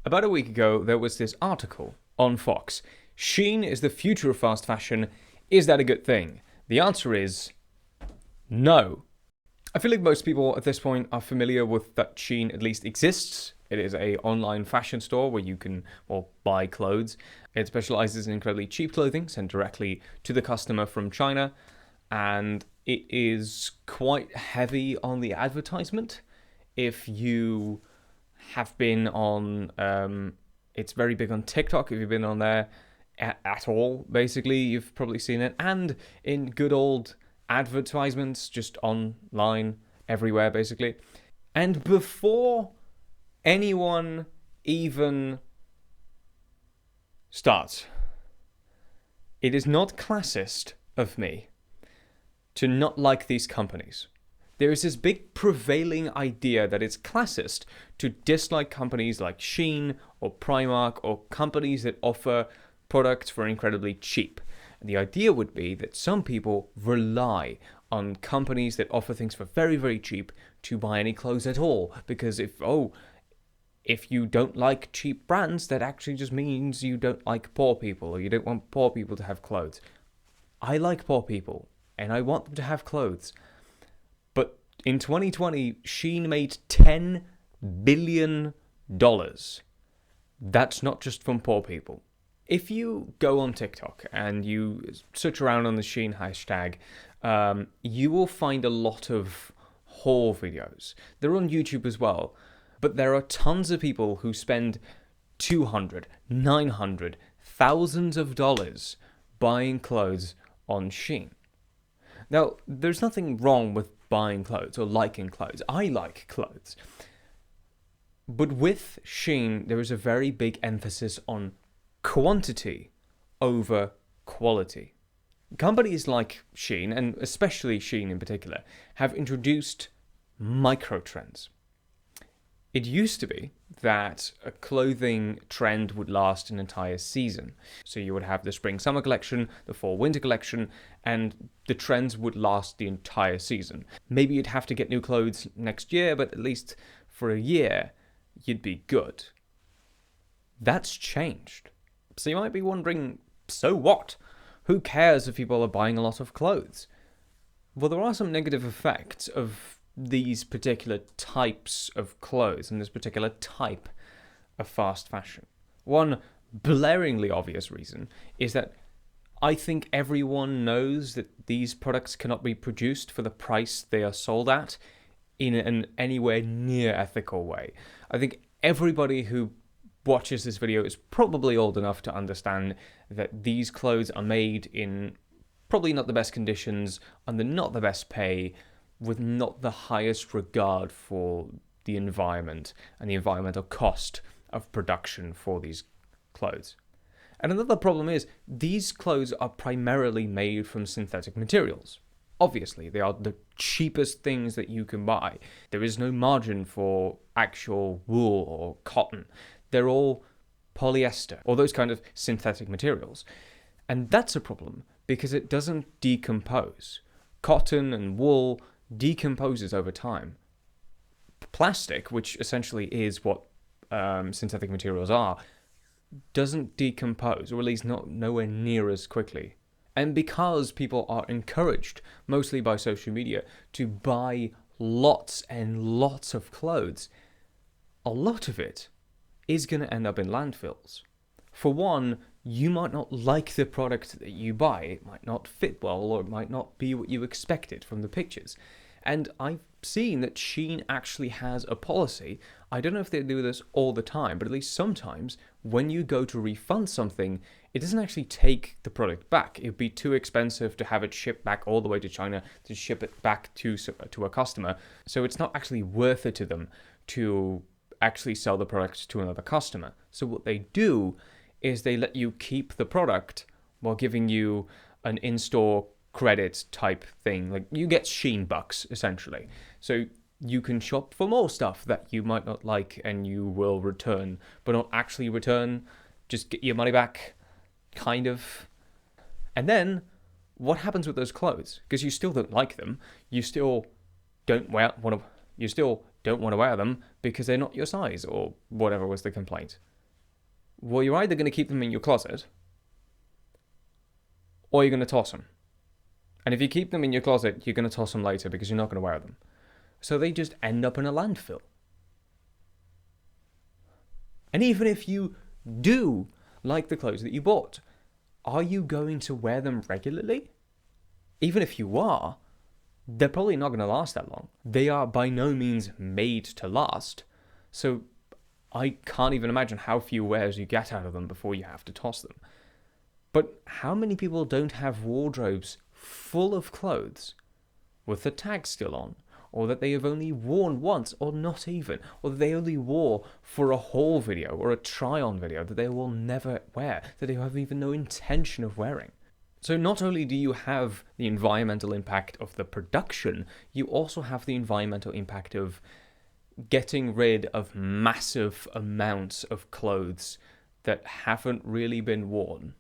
About a week ago, there was this article on Fox. Shein is the future of fast fashion. Is that a good thing? The answer is no. I feel like most people at this point are familiar with that Shein at least exists. It is an online fashion store where you can, buy clothes. It specializes in incredibly cheap clothing sent directly to the customer from China. And it is quite heavy on the advertisement. If you have been on, it's very big on TikTok. If you've been on there at all, basically, you've probably seen it. And in good old advertisements, just online, everywhere, basically. And before anyone even starts, it is not classist of me to not like these companies. There is this big prevailing idea that it's classist to dislike companies like Shein or Primark or companies that offer products for incredibly cheap. And the idea would be that some people rely on companies that offer things for very, very cheap to buy any clothes at all. Because if you don't like cheap brands, that actually just means you don't like poor people or you don't want poor people to have clothes. I like poor people and I want them to have clothes. But in 2020, Shein made $10 billion. That's not just from poor people. If you go on TikTok and you search around on the Shein hashtag, you will find a lot of haul videos. They're on YouTube as well. But there are tons of people who spend $200, $900, thousands of dollars buying clothes on Shein. Now, there's nothing wrong with buying clothes or liking clothes. I like clothes. But with Shein, there is a very big emphasis on quantity over quality. Companies like Shein, and especially Shein in particular, have introduced micro-trends. It used to be that a clothing trend would last an entire season. So you would have the spring-summer collection, the fall-winter collection, and the trends would last the entire season. Maybe you'd have to get new clothes next year, but at least for a year, you'd be good. That's changed. So you might be wondering, so what? Who cares if people are buying a lot of clothes? Well, there are some negative effects of these particular types of clothes and this particular type of fast fashion. One blaringly obvious reason is that I think everyone knows that these products cannot be produced for the price they are sold at in an anywhere near ethical way. I think everybody who watches this video is probably old enough to understand that these clothes are made in probably not the best conditions, under not the best pay, with not the highest regard for the environment and the environmental cost of production for these clothes. And another problem is, these clothes are primarily made from synthetic materials. Obviously, they are the cheapest things that you can buy. There is no margin for actual wool or cotton. They're all polyester, or those kind of synthetic materials. And that's a problem, because it doesn't decompose. Cotton and wool decomposes over time. Plastic, which essentially is what synthetic materials are, doesn't decompose, or at least nowhere near as quickly. And because people are encouraged, mostly by social media, to buy lots and lots of clothes, a lot of it is going to end up in landfills. For one, you might not like the product that you buy. It might not fit well, or it might not be what you expected from the pictures. And I've seen that Shein actually has a policy. I don't know if they do this all the time, but at least sometimes when you go to refund something, it doesn't actually take the product back. It would be too expensive to have it shipped back all the way to China to ship it back to a customer. So it's not actually worth it to them to actually sell the product to another customer. So what they do is they let you keep the product while giving you an in-store credit type thing. Like, you get Shein bucks, essentially. So you can shop for more stuff that you might not like and you will return, but not actually return, just get your money back, kind of. And then, what happens with those clothes? Because you still don't like them, you still don't want to wear them because they're not your size, or whatever was the complaint. Well, you're either going to keep them in your closet or you're going to toss them. And if you keep them in your closet, you're going to toss them later because you're not going to wear them. So they just end up in a landfill. And even if you do like the clothes that you bought, are you going to wear them regularly? Even if you are, they're probably not going to last that long. They are by no means made to last. So I can't even imagine how few wears you get out of them before you have to toss them. But how many people don't have wardrobes full of clothes with the tag still on, or that they have only worn once, or not even, or that they only wore for a haul video or a try-on video that they will never wear, that they have even no intention of wearing? So not only do you have the environmental impact of the production, you also have the environmental impact of getting rid of massive amounts of clothes that haven't really been worn.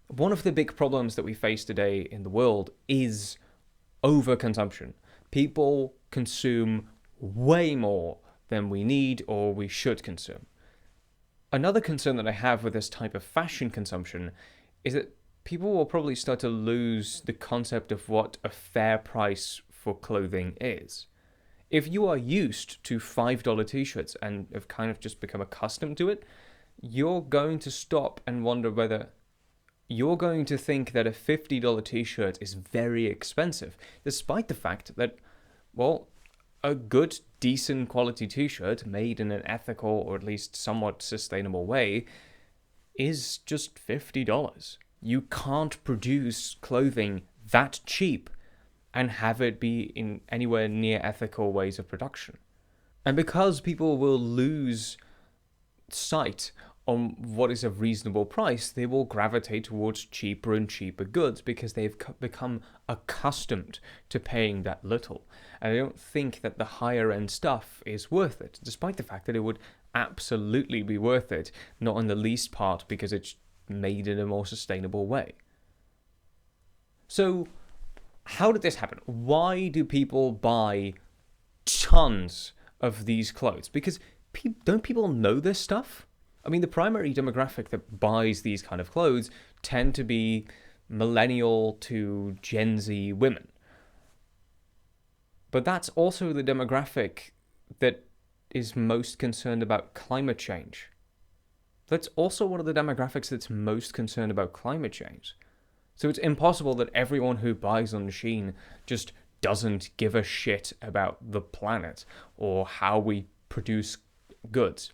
One of the big problems that we face today in the world is overconsumption. People consume way more than we need or we should consume. Another concern that I have with this type of fashion consumption is that people will probably start to lose the concept of what a fair price for clothing is. If you are used to $5 t-shirts and have kind of just become accustomed to it, you're going to stop and wonder whether you're going to think that a $50 t-shirt is very expensive, despite the fact that, well, a good, decent quality t-shirt made in an ethical or at least somewhat sustainable way is just $50. You can't produce clothing that cheap and have it be in anywhere near ethical ways of production. And because people will lose sight on what is a reasonable price, they will gravitate towards cheaper and cheaper goods because they've become accustomed to paying that little. And I don't think that the higher end stuff is worth it, despite the fact that it would absolutely be worth it, not in the least part because it's made in a more sustainable way. So, how did this happen? Why do people buy tons of these clothes? Because don't people know this stuff? I mean, the primary demographic that buys these kind of clothes tend to be millennial to Gen Z women. But that's also the demographic that is most concerned about climate change. That's also one of the demographics that's most concerned about climate change. So it's impossible that everyone who buys on Shein just doesn't give a shit about the planet or how we produce goods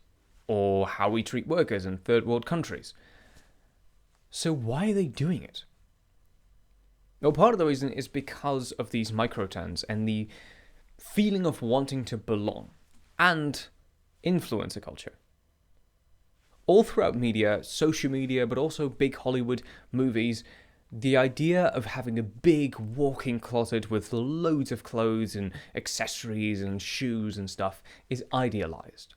or how we treat workers in third world countries. So why are they doing it? Well, part of the reason is because of these microtrends and the feeling of wanting to belong and influencer culture. All throughout media, social media, but also big Hollywood movies, the idea of having a big walk-in closet with loads of clothes and accessories and shoes and stuff is idealized.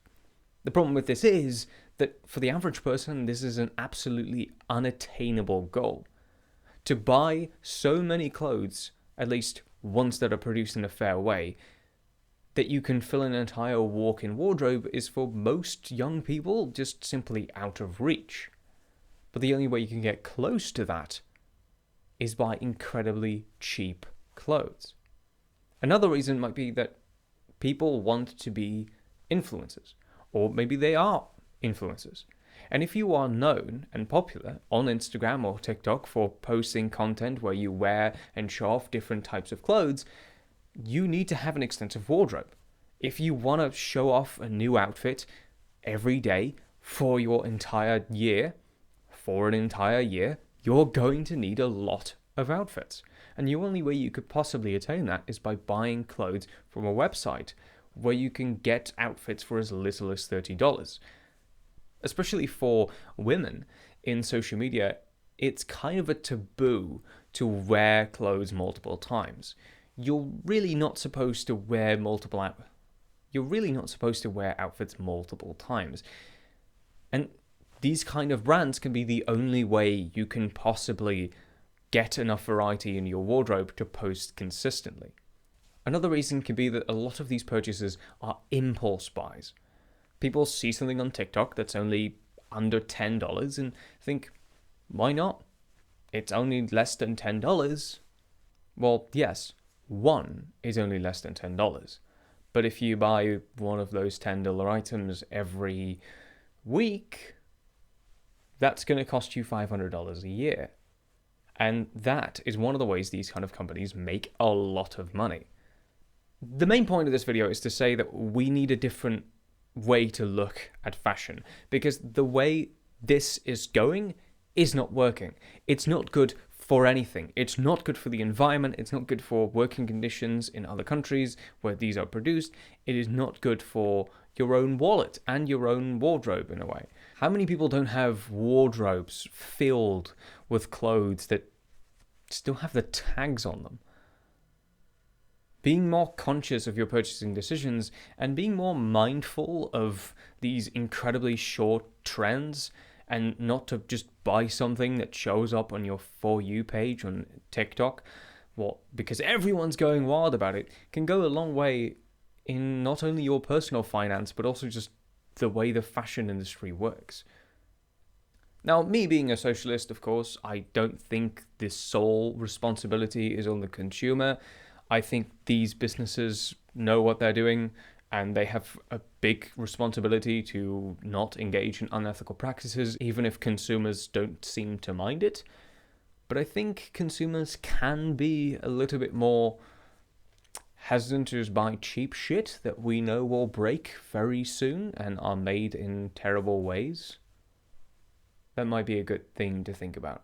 The problem with this is that for the average person, this is an absolutely unattainable goal. To buy so many clothes, at least ones that are produced in a fair way, that you can fill an entire walk-in wardrobe is for most young people just simply out of reach. But the only way you can get close to that is by incredibly cheap clothes. Another reason might be that people want to be influencers, or maybe they are influencers. And if you are known and popular on Instagram or TikTok for posting content where you wear and show off different types of clothes, you need to have an extensive wardrobe. If you want to show off a new outfit every day for your entire year, you're going to need a lot of outfits. And the only way you could possibly attain that is by buying clothes from a website where you can get outfits for as little as $30. Especially for women in social media, it's kind of a taboo to wear clothes multiple times. You're really not supposed to wear outfits multiple times. And these kind of brands can be the only way you can possibly get enough variety in your wardrobe to post consistently. Another reason can be that a lot of these purchases are impulse buys. People see something on TikTok that's only, under $10 and think, why not? It's only less than $10. Well, yes, one is only less than $10. But if you buy one of those $10 items every week, that's going to cost you $500 a year. And that is one of the ways these kind of companies make a lot of money. The main point of this video is to say that we need a different way to look at fashion, because the way this is going is not working. It's not good for anything. It's not good for the environment. It's not good for working conditions in other countries where these are produced. It is not good for your own wallet and your own wardrobe in a way. How many people don't have wardrobes filled with clothes that still have the tags on them? Being more conscious of your purchasing decisions and being more mindful of these incredibly short trends, and not to just buy something that shows up on your For You page on TikTok, well, because everyone's going wild about it, can go a long way in not only your personal finance, but also just the way the fashion industry works. Now, me being a socialist, of course, I don't think the sole responsibility is on the consumer. I think these businesses know what they're doing, and they have a big responsibility to not engage in unethical practices, even if consumers don't seem to mind it. But I think consumers can be a little bit more hesitant to just buy cheap shit that we know will break very soon and are made in terrible ways. That might be a good thing to think about.